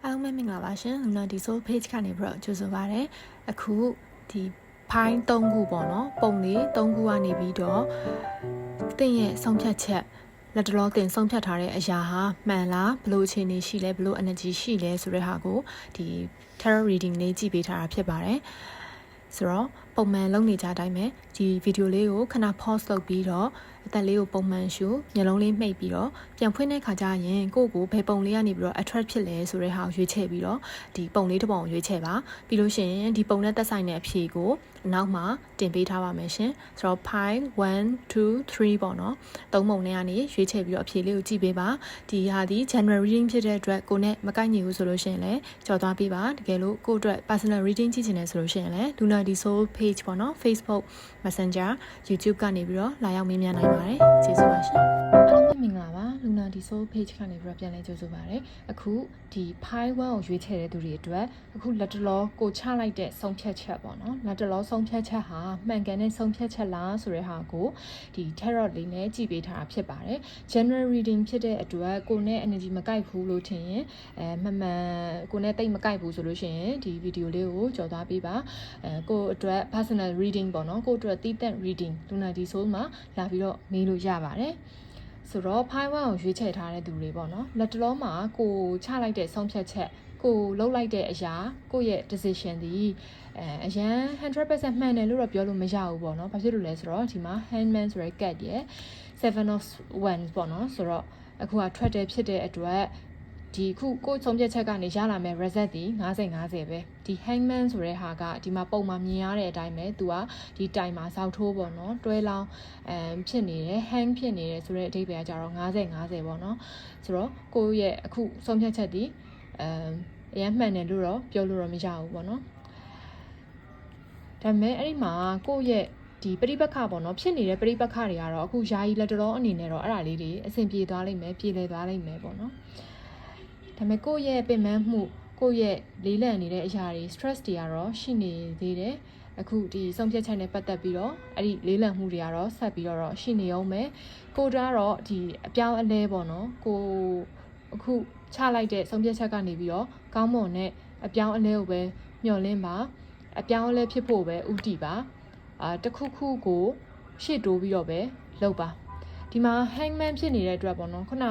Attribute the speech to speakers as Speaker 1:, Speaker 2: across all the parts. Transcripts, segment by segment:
Speaker 1: အားလုံးပဲမင်္ဂလာပါရှင် Luna Diesel page ကနေပြီးတော့ကြိုဆိုပါရစေအခုဒီဖိုင်း3ခုပေါ့နော်ပုံလေး3ခုကနေပြီးတော့တင်ရဲ့ဆုံးဖြတ်ချက်လက်တလောတင်ဆုံးဖြတ်ထားတဲ့အရာဟာမှန်လားဘလို့အခြေအနေရှိလဲဘလို့ energy ရှိလဲဆိုတဲ့ဟာကိုဒီ tarot reading လေးကြည့်ပေးထားတာဖြစ်ပါတယ်ဆိုတော့ပုံမှန်လုပ်နေကြတိုင်းပဲဒီဗီဒီယိုလေးကိုခဏ pause လုပ်ပြီးတော့အသက်လေးကိုပုံမှန်ရှုမျက်လုံးလေးမှိတ်ပြီးတော့ပြန်ဖွင့်တဲ့ခါကျရင်ကိုယ့်ကိုဘယ်ပုံလေးကနေပြီးတော့ attract ဖြစ်လဲဆိုတဲ့ဟာကိုရွေးချယ်ပြီးတော့ဒီပုံလေးတစ်ပုံရွေးချယ်ပါပြီးလို့ရှိရင်ဒီပုံနဲ့သက်ဆိုင်တဲ့အဖြေကိုအနောက်မှာတင်ပေးထားပါမယ်ရှင်ဆိုတော့ pile 1 2 3ပေါ့နော်သုံးပုံနဲ့ကနေရွေးချယ်ပြီးတော့အဖြေလေးကိုကြည့်ပေးပါဒီဟာဒီ general reading ဖြစ်တဲ့အတွက်ကိုနဲ့မကိုက်ညီဘူးဆိုလို့ရှိရင်လည်းကြော်သွားပေးပါတကယ်လို့ကိုယ့်အတွက် personal reading ကြည့်ချင်တယ်ဆိုလို့ရှိရင်လည်း Luna Diesel page ပေါ့နော် Facebook Messenger YouTube ကနေပြီးတော့လာရောက်မေးမြန်းနိုင်ပါတယ်ကျေးဇူးပါရှင်အားလုံးပဲမင်္ဂလာပါ Luna Diesel page ကနေပြီးတော့ပြန်လည်ကြိုဆိုပါရစေအခုဒီ pile 1ကိုရွေးချယ်တဲ့သူတွေအတွက်အခုလက်တလောကိုချလိုက်တဲ့ဆုံးဖြတ်ချက်ပေါ့နော်လက်တလောဆုံးဖြတ်ချက်ဟာမှန်ကန်တဲ့ဆုံးဖြတ်ချက်လားဆိုတဲ့ဟာကိုဒီ tarot လေးနဲ့ကြည့်ပေးထားတာဖြစ်ပါတယ် general reading ဖြစ်တဲ့အတွက်ကိုနဲ့ energy မကိုက်ဘူးလို့ထင်ရင်မှန်ကိုနဲ့တိတ်မကိုက်ဘူးဆိုလို့ရှိရင်ဒီဗီဒီယိုလေးကိုကြော်သွားပေးပါကိုအတွက် personal reading ပေါ့နော်ကိုအတွက်တည်တဲ့ reading Luna Diesel မှာလာပြီးတော့မေးလို့ရပါတယ်ဆိုတော့ file 1ကိုရွေးချယ်ထားတဲ့သူတွေပေါ့နော်လက်တလုံးမှာကိုချလိုက်တဲ့ဆုံးဖြတ်ချက်ကိုလှုပ်လိုက်တဲ့အရာကိုရဲ့ decision ဒီအရန် 100% မှန်တယ်လို့တော့ပြောလို့မရဘူးပေါ့နော်ဘာဖြစ်လို့လဲဆိုတော့ဒီမှာ hangman ဆိုတဲ့ card ရဲ့ seven of wands ပေါ့နော်ဆိုတော့အခုကထွက်တယ်ဖြစ်တဲ့အတွက်ဒီခုကိုဆုံးဖြတ်ချက်ကနေရလာမယ် result ဒီ50-50ပဲဒီ hangman ဆိုတဲ့ဟာကဒီမှာပုံမှာမြင်ရတဲ့အတိုင်းပဲသူကဒီတိုင်မှာစောက်ထိုးပေါ့နော်တွဲလောင်းဖြစ်နေတယ် hang ဖြစ်နေတယ်ဆိုတဲ့အဓိပ္ပာယ်ကကြတော့50-50ပေါ့နော်ဆိုတော့ကိုရဲ့အခုဆုံးဖြတ်ချက်ဒီအရင်မှန်တယ်လို့တော့ပြောလို့တော့မရဘူးပေါ့နော်ဒါပေမဲ့အဲ့ဒီမှာကိုရဲ့ဒီပရိပက္ခပေါ့နော်ဖြစ်နေတဲ့ပရိပက္ခတွေကတော့အခုယာယီလက်တော်အနေနဲ့တော့အဲ့ဒါလေးတွေအဆင်ပြေသွားလိမ့်မယ်ပြေလည်သွားလိမ့်မယ်ပေါ့နော်ဒါပေမဲ့ကိုယ့်ရဲ့ပင်ပန်းမှုကိုယ့်ရဲ့လေးလံနေတဲ့အရာတွေ stress တွေကတော့ရှိနေသေးတယ်အခုဒီဆုံးဖြတ်ချက်နဲ့ပတ်သက်ပြီးတော့အဲ့ဒီလေးလံမှုတွေကတော့ဆက်ပြီးတော့ရှိနေအောင်မယ်ကိုကတော့ဒီအပြောင်းအလဲပေါ့နော်ကိုအခုချလိုက်တဲ့ဆုံးဖြတ်ချက်ကနေပြီးတော့ကောင်းမွန်တဲ့အပြောင်းအလဲကိုပဲမျှော်လင့်ပါအပြောင်းအလဲဖြစ်ဖို့ပဲဥတီပါတခုခုကိုရှေ့တိုးပြီးတော့ပဲလုပ်ပါဒီမှာ hangman ဖြစ်နေတဲ့အတွက်ပေါ့နော်ခုန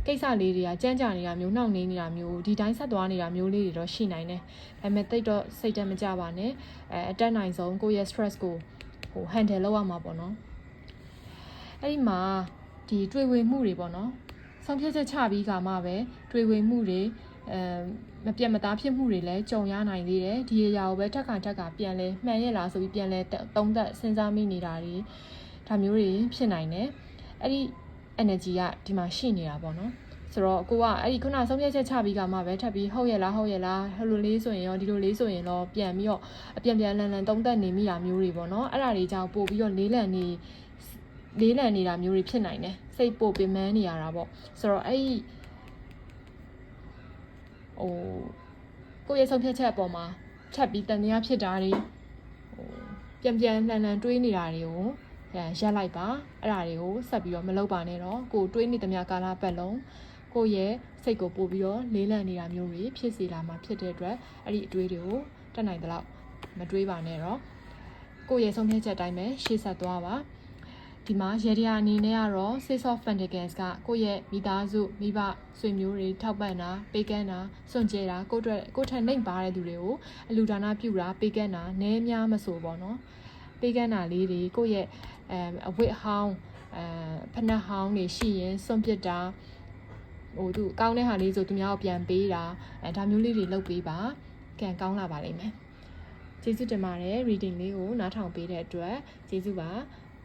Speaker 1: ကိစ္စလေးတွေကကြမ်းကြာနေတာမျိုးနှောင့်နှေးနေတာမျိုးဒီတိုင်းဆက်သွားနေတာမျိုးလေးတွေတော့ရှိနိုင်တယ်ဒါပေမဲ့တိတ်တော့စိတ်တမကြပါနဲ့အတက်နိုင်ဆုံးကိုယ့်ရဲ့ stress ကိုhandle လုပ်ရမှာပေါ့နော်အဲ့ဒီမှာဒီတွေးဝေမှုတွေပေါ့နော်ဆုံးဖြတ်ချက်ချပြီးကမှပဲတွေးဝေမှုတွေမပြတ်မသားဖြစ်မှုတွေလည်းကြုံရနိုင်သေးတယ်ဒီအရာကိုပဲထပ်ခါပြန်လဲမှန်ရဲ့လားဆိုပြီးပြန်လဲသုံးသပ်စဉ်းစားမိနေတာတွေဒါမျိုးတွေဖြစ်နိုင်တယ်အဲ့ဒီ energy ကဒီမှာရှိနေတာပေါ့နော်ဆိုတော့ကိုကအဲ့ဒီခုနဆုံးဖြတ်ချက်ချပြီးကမှပဲထပ်ပြီးဟုတ်ရဲ့လားဟိုလိုလေးဆိုရင်ရောဒီလိုလေးဆိုရင်တော့ပြန်ပြီးတော့အပြန်လန်သုံးသပ်နေမိတာမျိုးတွေပေါ့နော်အဲ့ဒါတွေကြောင့်ပို့ပြီးတော့လေးလံနေတာမျိုးတွေဖြစ်နိုင်တယ်စိတ်ပို့ပင်ပန်းနေရတာပေါ့ဆိုတော့အဲ့ဒီကိုယ့်ရဲ့ဆုံးဖြတ်ချက်အပေါ်မှာထပ်ပြီးတန်တရားဖြစ်တာတွေပြန်လန်တွေးနေတာတွေကိုရက်လိုက်ပါအဲ့ဒါတွေကိုဆက်ပြီးတော့မလုပ်ပါနဲ့တော့ကိုတွေးနေသမျှကာလပတ်လုံးကိုရဲ့စိတ်ကိုပို့ပြီးတော့လေးလံနေတာမျိုးတွေဖြစ်စေလာမှာဖြစ်တဲ့အတွက်အဲ့ဒီအတွေးတွေကိုတက်နိုင်တဲ့လောက်မတွေးပါနဲ့တော့ကိုရဲ့ဆုံးဖြတ်ချက်တိုင်းပဲရှေ့ဆက်သွားပါဒီမှာရေဒီယာအနေနဲ့ကတော့ Six of Pentacles ကကိုယ့်ရဲ့မိသားစုမိဘဆွေမျိုးတွေထောက်ပံ့တာပေးကမ်းတာစွန့်ကြဲတာကိုထက်နှိမ်ပါတဲ့သူတွေကိုအလူဒါနပြုတာပေးကမ်းတာနည်းများမဆိုပေါ့နော်ပေးကမ်းတာလေးတွေကိုယ့်ရဲ့အဝတ်ဟောင်းဖနက်ဟောင်းတွေရှိရင်စွန့်ပစ်တာသူကောင်းတဲ့ဟာလေးဆိုသူများကိုပြန်ပေးတာဒါမျိုးလေးတွေလုပ်ပေးပါကံကောင်းလာပါလိမ့်မယ်ကျေးဇူးတင်ပါတယ် reading လေးကိုနားထောင်ပေးတဲ့အတွက်ကျေးဇူးပါ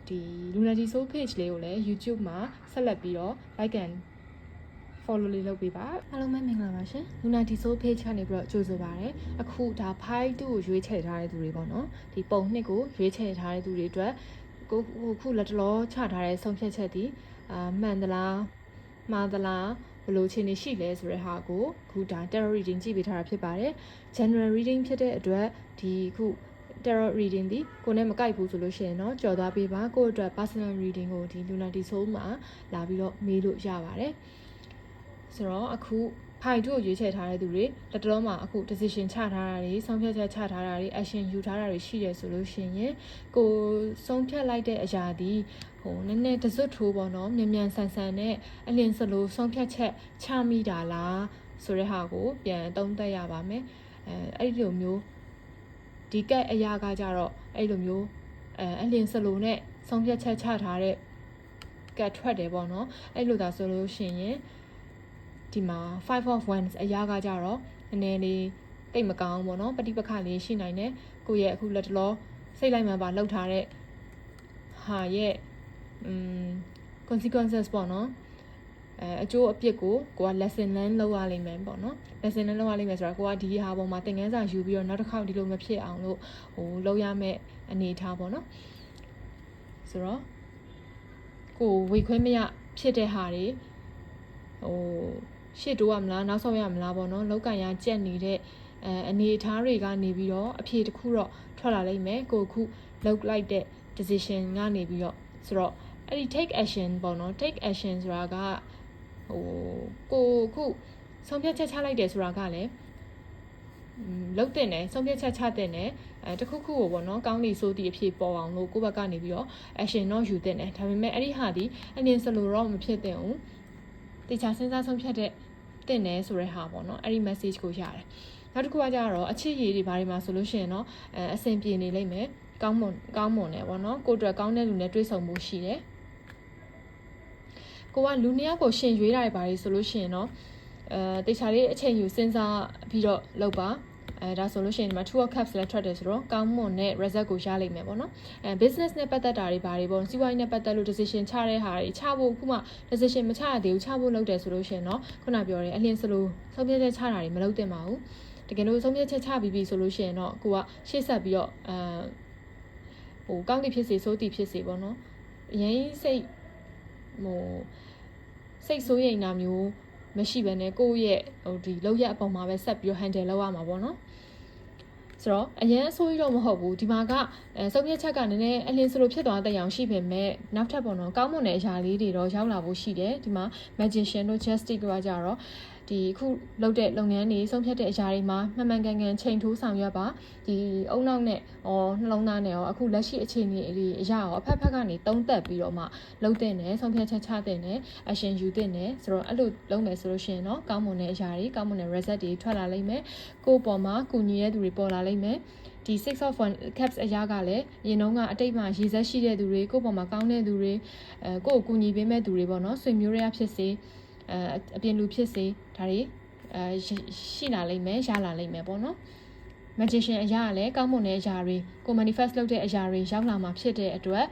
Speaker 1: ဒီ Luna Diesel page လေးကိုလည်း YouTube မှာဆက်လက်ပြီးတော့ like and follow လေးလုပ်ပေးပါအားလုံးပဲမင်္ဂလာပါရှင် Luna Diesel page ကနေပြီးတော့ကြိုဆိုပါရစေအခုဒါ file 2ကိုရွေးချယ်ထားတဲ့သူတွေပေါ့နော်ဒီပုံ2ကိုရွေးချယ်ထားတဲ့သူတွေအတွက်ခုလက်တလောချထားတဲ့ဆုံးဖြတ်ချက်ဒီမှန်သလားမှားသလားဘယ်လိုအခြေအနေရှိလဲဆိုတဲ့ဟာကိုခုဒါ tarot reading ကြည့်ပေးထားတာဖြစ်ပါတယ် general reading ဖြစ်တဲ့အတွက်ဒီခု tarot reading ဒီကိုနဲ့မကိုက်ဘူးဆိုလို့ရှိရင်တော့ကြော်သွားပေးပါကိုအတွက် personal reading ကိုဒီ Luna Diesel မှာလာပြီးတော့မေးလို့ရပါတယ်ဆိုတော့အခု ဖိုင်2ကိုရွေးချယ်ထားတဲ့သူတွေလက်တော်မှာအခု decision ချထားတာတွေဆုံးဖြတ်ချက်ချထားတာတွေ action ယူထားတာတွေရှိတယ်ဆိုလို့ရှိရင်ကိုဆုံးဖြတ်လိုက်တဲ့အရာဒီနည်းနည်းတစွတ်ထိုးပေါ့နော်မြန်ဆန်နဲ့အလင်းစလို့ဆုံးဖြတ်ချက်ချမိတာလားဆိုတဲ့ဟာကိုပြန်သုံးသပ်ရပါမယ်အဲ့ဒီလိုမျိုးဒီကက်အရာကကြတော့အဲ့လိုမျိုးအလင်းစလို့နဲ့ဆုံးဖြတ်ချက်ချထားတဲ့ကတ်ထွက်တယ်ပေါ့နော်အဲ့လိုသာဆိုလို့ရှိရင်ဒီမှာ5 of wands အရာကကြတော့နည်းနည်းလေးတိတ်မကောင်းပေါ့နော်ပဋိပက္ခလေးရှိနိုင်တယ်ကိုယ့်ရဲ့အခုလက်တလောစိတ်လိုက်မှန်ပါလှုပ်ထားတဲ့ဟာရဲ့consequences ပေါ့နော်အကျိုးအပြစ်ကိုက lesson learn လုပ်ရလိမ့်မယ်ပေါ့နော် lesson learn လုပ်ရလိမ့်မယ်ဆိုတော့ကိုကဒီဟာပေါ်မှာသင်ခန်းစာယူပြီးတော့နောက်တစ်ခေါက်ဒီလိုမဖြစ်အောင်လို့လုပ်ရမယ့်အနေအထားပေါ့နော်ဆိုတော့ကိုဝေခွင့်မရဖြစ်တဲ့ဟာတွေရှေ့တိုးရမလားနောက်ဆုတ်ရမလားပေါ့နော်လောက်ကန်ရကြက်နေတဲ့အနေအထားတွေကနေပြီးတော့အဖြေတစ်ခုတော့ထွက်လာလိမ့်မယ်ကိုခုလောက်လိုက်တဲ့ decision ကနေပြီးတော့ဆိုတော့အဲ့ဒီ take action ပေါ့နော် take action ဆိုတာကကိုခုဆုံးဖြတ်ချက်ချလိုက်တယ်ဆိုတာကလည်းလောက်တဲ့နဲ့ဆုံးဖြတ်ချက်ချတဲ့နဲ့တခုခုကိုပေါ့နော်ကောင်းနေဆိုသည့်အဖြစ်ပေါ်အောင်လို့ကိုယ့်ဘက်ကနေပြီးတော့ action တော့ယူတဲ့နဲ့ဒါပေမဲ့အဲ့ဒီဟာဒီအနည်းစလို့တော့မဖြစ်သင့်ဘူးတေချာစဉ်းစားဆုံးဖြတ်တဲ့နဲ့ဆိုတဲ့ဟာပေါ့နော်အဲ့ဒီ message ကိုရတယ်နောက်တစ်ခုကကြတော့အချစ်ရည်တွေဘာတွေမှာဆိုလို့ရှိရင်တော့အဆင်ပြေနေလိမ့်မယ်ကောင်းမွန်နေပေါ့နော်ကိုအတွက်ကောင်းတဲ့လူနဲ့တွေ့ဆုံမှုရှိတယ်ကိုကလူနှစ်ယောက်ကိုရှင်ရွေးတာတွေဘာတွေဆိုလို့ရှိရင်တော့တေချာလေးအချိန်ယူစဉ်းစားပြီးတော့လုပ်ပါဒါဆိုလို့ရှိရင်ဒီမှာ two of cups လည်းထွက်တယ်ဆိုတော့ကောင်းမွန်တဲ့ result ကိုရလိမ့်မယ်ပေါ့နော်business နဲ့ပတ်သက်တာတွေဘာတွေပေါ့စီးပွားရေးနဲ့ပတ်သက်လို့ decision ချတဲ့ဟာတွေချဖို့ခုမှ decision မချရသေးဘူးချဖို့လုပ်တယ်ဆိုလို့ရှိရင်တော့ခုနပြောတယ်အလင်းစလို့ဆုံးဖြတ်ချက်ချတာတွေမလုပ်သင့်ပါဘူးတကယ်လို့ဆုံးဖြတ်ချက်ချပြီးပြီဆိုလို့ရှိရင်တော့ကိုကရှေ့ဆက်ပြီးတော့ကောင်းသည်ဖြစ်စေဆိုးသည်ဖြစ်စေပေါ့နော်အရင်စိတ်ဆိုးရိမ်တာမျိုးမရှိဘဲနဲ့ကိုယ့်ရဲ့ဒီလောက်ရအပေါ်မှာပဲဆက်ပြီးတော့ handle လုပ်ရမှာပေါ့နော်ဆိုတော့အရင်အဆိုးကြီးတော့မဟုတ်ဘူးဒီမှာကဆုံးဖြတ်ချက်ကနည်းနည်းအလင်းစလို့ဖြစ်သွားတဲ့အောင်ရှိပေမဲ့နောက်ထပ်ပေါ့နော်ကောင်းမွန်တဲ့အရာလေးတွေတော့ရောက်လာဖို့ရှိတယ်ဒီမှာ magician တို့ justice ကကြတော့ဒီအခုလုပ်တဲ့လုပ်ငန်းတွေဆုံးဖြတ်တဲ့အရာတွေမှာမှန်ကန်ချိန်ထိုးဆောင်ရွက်ပါဒီအုံနောက်နဲ့နှလုံးသားနဲ့အခုလက်ရှိအခြေအနေတွေအရာရောအဖက်ကနေတုံးသက်ပြီးတော့မှလုပ်တဲ့နဲ့ဆုံးဖြတ်ချက်ချတဲ့နဲ့ action ယူတဲ့နဲ့ဆိုတော့အဲ့လိုလုပ်မယ်ဆိုလို့ရှိရင်တော့ကောင်းမွန်တဲ့အရာတွေကောင်းမွန်တဲ့ result တွေထွက်လာလိမ့်မယ်ကိုယ့်ပေါ်မှာကုညီတဲ့သူတွေပေါ်လာလိမ့်မယ်ဒီ six of cups အရာကလည်းရင်တော့ကအတိတ်မှာရေစက်ရှိတဲ့သူတွေကိုယ့်ပေါ်မှာကောင်းတဲ့သူတွေကိုယ့်ကိုကူညီပေးမဲ့သူတွေပေါ့နော်ဆွေမျိုးတွေကဖြစ်စေအပြင်လူဖြစ်စေဒါတွေရှိလာလိမ့်မယ်ရလာလိမ့်မယ်ပေါ့နော် magician အရာကလည်းကောင်းမွန်တဲ့အရာတွေကို manifest လုပ်တဲ့အရာတွေရောက်လာမှာဖြစ်တဲ့အတွက်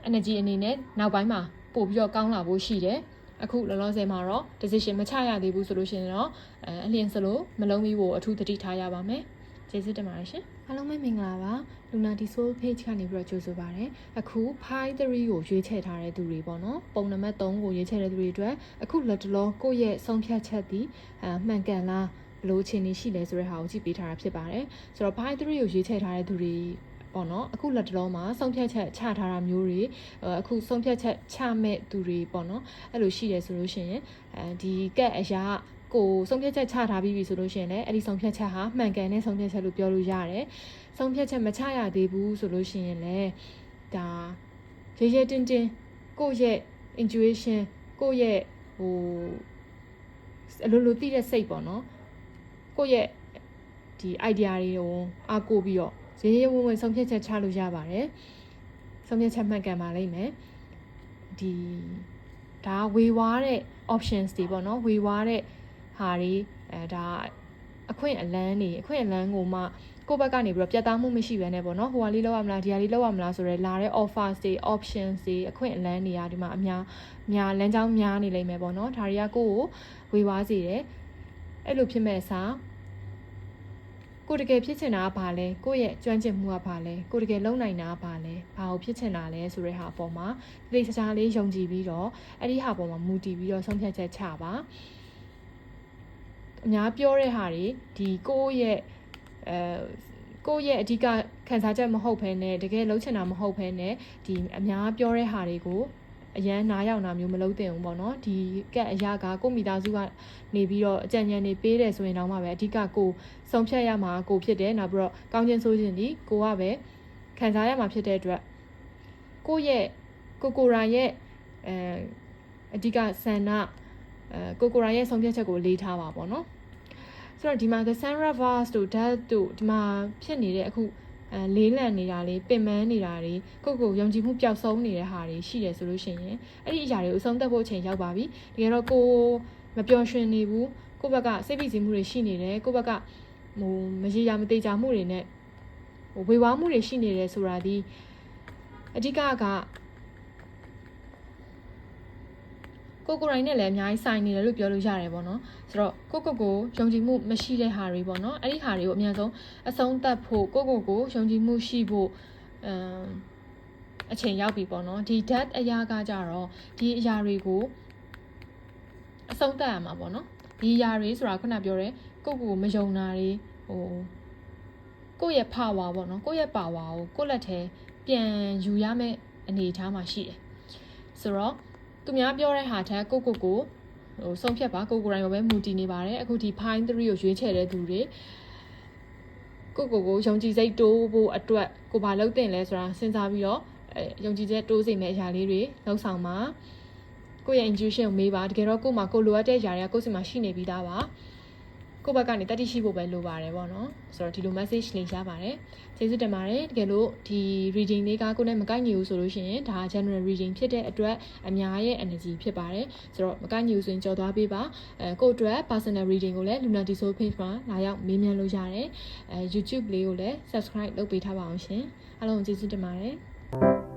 Speaker 1: energy အနေနဲ့နောက်ပိုင်းမှာပို့ပြီးတော့ကောင်းလာဖို့ရှိတယ်အခုလောလောဆယ်မှာတော့ decision မချရသေးဘူးဆိုလို့ရှိရင်တော့အလျင်စလို့မလုံးပြီးဖို့အထူးသတိထားရပါမယ်ကျေးဇူးတင်ပါတယ်ရှင်အားလုံးပဲမင်္ဂလာပါ Lunati Soul Page ကနေပြီးတော့ကြိုဆိုပါရစေအခု Pi 3ကိုရွေးချယ်ထားတဲ့သူတွေပေါ့နော်ပုံနံပါတ်3ကိုရွေးချယ်တဲ့သူတွေအတွက်အခုလက်တလောကိုယ့်ရဲ့ဆုံးဖြတ်ချက်ဒီမှန်ကန်လားဘယ်လိုအခြေအနေရှိလဲဆိုတဲ့ဟာကိုကြည့်ပေးထားတာဖြစ်ပါတယ်ဆိုတော့ Pi 3ကိုရွေးချယ်ထားတဲ့သူတွေပေါ့နော်အခုလက်တလုံးမှာဆုံးဖြတ်ချက်ချထားတာမျိုးတွေအခုဆုံးဖြတ်ချက်ချမဲ့သူတွေပေါ့နော်အဲ့လိုရှိတယ်ဆိုလို့ရှိရင်ဒီကက်အရာကိုဆုံးဖြတ်ချက်ချထားပြီးပြီဆိုလို့ရှိရင်လည်းအဲ့ဒီဆုံးဖြတ်ချက်ဟာမှန်ကန်တဲ့ဆုံးဖြတ်ချက်လို့ပြောလို့ရတယ်ဆုံးဖြတ်ချက်မချရသေးဘူးဆိုလို့ရှိရင်လည်းဒါရဲတင်းကိုယ့်ရဲ့ intuition ကိုယ့်ရဲ့အလိုလိုသိတဲ့စိတ်ပေါ့နော်ကိုယ့်ရဲ့ဒီ idea တွေကိုအားကိုးပြီးတော့ရဲဝံ့ဆုံးဖြတ်ချက်ချလို့ရပါတယ်ဆုံးဖြတ်ချက်မှန်ကန်ပါလိမ့်မယ်ဒီဒါဝေဝါးတဲ့ options တွေပေါ့နော်ဝေဝါးတဲ့ဟာတွေဒါအခွင့်အလန်းကိုမှကိုယ့်ဘက်ကနေပြီးတော့ပြတ်သားမှုမရှိဘဲနဲ့ပေါ့နော်ဟိုဟာလေးလောက်ရမလားဒီဟာလေးလောက်ရမလားဆိုတော့လာတဲ့ offers တွေ options တွေအခွင့်အလန်းတွေကဒီမှာအများလမ်းကြောင်းများနေလိမ့်မယ်ပေါ့နော်ဒါတွေကကိုယ့်ကိုဝေဝါးစေတယ်အဲ့လိုဖြစ်မဲ့အစားကိုတကယ်ဖြစ်ချင်တာကဘာလဲကိုယ့်ရဲ့ကျွမ်းကျင်မှုကဘာလဲကိုတကယ်လုံနိုင်တာကဘာလဲဘာကိုဖြစ်ချင်တာလဲဆိုတဲ့ဟာအပေါ်မှာသိစကြားလေးယုံကြည်ပြီးတော့အဲ့ဒီဟာပေါ်မှာမူတည်ပြီးတော့ဆုံးဖြတ်ချက်ချပါအများပြောတဲ့ဟာတွေဒီကိုယ့်ရဲ့အဓိကခံစားချက်မဟုတ်ဘဲနဲ့တကယ်လုံးချင်တာမဟုတ်ဘဲနဲ့ဒီအများပြောတဲ့ဟာတွေကို အရန်နားရောက်နာမျိုးမလုပ်သင့်ဘူးပေါ့နော်ဒီကက်အရာကကိုမိသားစုကနေပြီးတော့အကြံဉာဏ်တွေပေးတယ်ဆိုရင်တော့မှပဲအဓိကကိုဆုံးဖြတ်ရမှာကိုဖြစ်တယ်နောက်ပြီးတော့ကောင်းခြင်းဆိုးခြင်းဒီကိုကပဲခံစားရမှာဖြစ်တဲ့အတွက်ကိုရဲ့ကိုရိုင်းရဲ့အဓိကဆန္ဒကိုရိုင်းရဲ့ဆုံးဖြတ်ချက်ကိုလေးထားပါပေါ့နော်ဆိုတော့ဒီမှာ the sun reverse တို့ death တို့ဒီမှာဖြစ်နေတဲ့အခုလေးလံနေတာလေးပင်ပန်းနေတာတွေကိုယုံကြည်မှုပျောက်ဆုံးနေတဲ့ဟာတွေရှိတယ်ဆိုလို့ရှိရင်အဲ့ဒီအရာတွေကိုအဆုံးသတ်ဖို့အချိန်ရောက်ပါပြီတကယ်တော့ကိုမပျော်ရွှင်နေဘူးကိုဘက်ကစိတ်ဖိစီးမှုတွေရှိနေတယ်ကိုဘက်ကမရေရာမသေးချာမှုတွေနဲ့ဝေဝါးမှုတွေရှိနေတယ်ဆိုတာဒီအဓိကကိုရိုင်းနဲ့လည်းအများကြီးဆိုင်နေတယ်လို့ပြောလို့ရတယ်ပေါ့နော်ဆိုတော့ကိုယုံကြည်မှုမရှိတဲ့ဟာတွေပေါ့နော်အဲ့ဒီဟာတွေကိုအများဆုံးအဆုံးသတ်ဖို့ကိုယုံကြည်မှုရှိဖို့အချိန်ရောက်ပြီပေါ့နော်ဒီ death အရာကကြတော့ဒီအရာတွေကိုအဆုံးသတ်ရမှာပေါ့နော်ဒီအရာတွေဆိုတာခုနပြောတယ်ကိုမယုံတာတွေကိုယ့်ရဲ့ power ပေါ့နော်ကိုယ့်ရဲ့ power ကိုကိုယ့်လက်ထဲပြန်ယူရမယ့်အနေအထားမှာရှိတယ်ဆိုတော့သူများပြောတဲ့ဟာထက်ကိုဆုံးဖြတ်ပါကိုရိုင်းကိုပဲမူတည်နေပါတယ်အခုဒီ Pine 3ကိုရွေးချယ်တဲ့သူတွေကိုယုံကြည်စိတ်တိုးဖို့အတွက်ကိုဘာလုပ်တင်လဲဆိုတာစဉ်းစားပြီးတော့ယုံကြည်ချက်တိုးစေမယ့်အရာလေးတွေလုပ်ဆောင်ပါကိုရဲ့ intuition ကိုမေးပါတကယ်တော့ကိုလိုအပ်တဲ့အရာတွေကကိုယ်စီမှာရှိနေပြီးသားပါကိုဘက်ကနေတတိရှိဖို့ပဲလိုပါတယ်ပေါ့နော်ဆိုတော့ဒီလို message လေးရပါတယ်ကျေးဇူးတင်ပါတယ်တကယ်လို့ဒီ reading လေးကကိုယ်နဲ့မကိုက်ညီဘူးဆိုလို့ရှိရင်ဒါ general reading ဖြစ်တဲ့အတွက်အများရဲ့ energy ဖြစ်ပါတယ်ဆိုတော့မကိုက်ညီဘူးဆိုရင်ကြော်သွားပေးပါကိုယ့်အတွက် personal reading ကိုလည်း Luna Diso page မှာလာရောက်မေးမြန်းလို့ရတယ်YouTube လေးကိုလည်း subscribe လုပ်ပေးထားပါအောင်ရှင်အားလုံးကျေးဇူးတင်ပါတယ်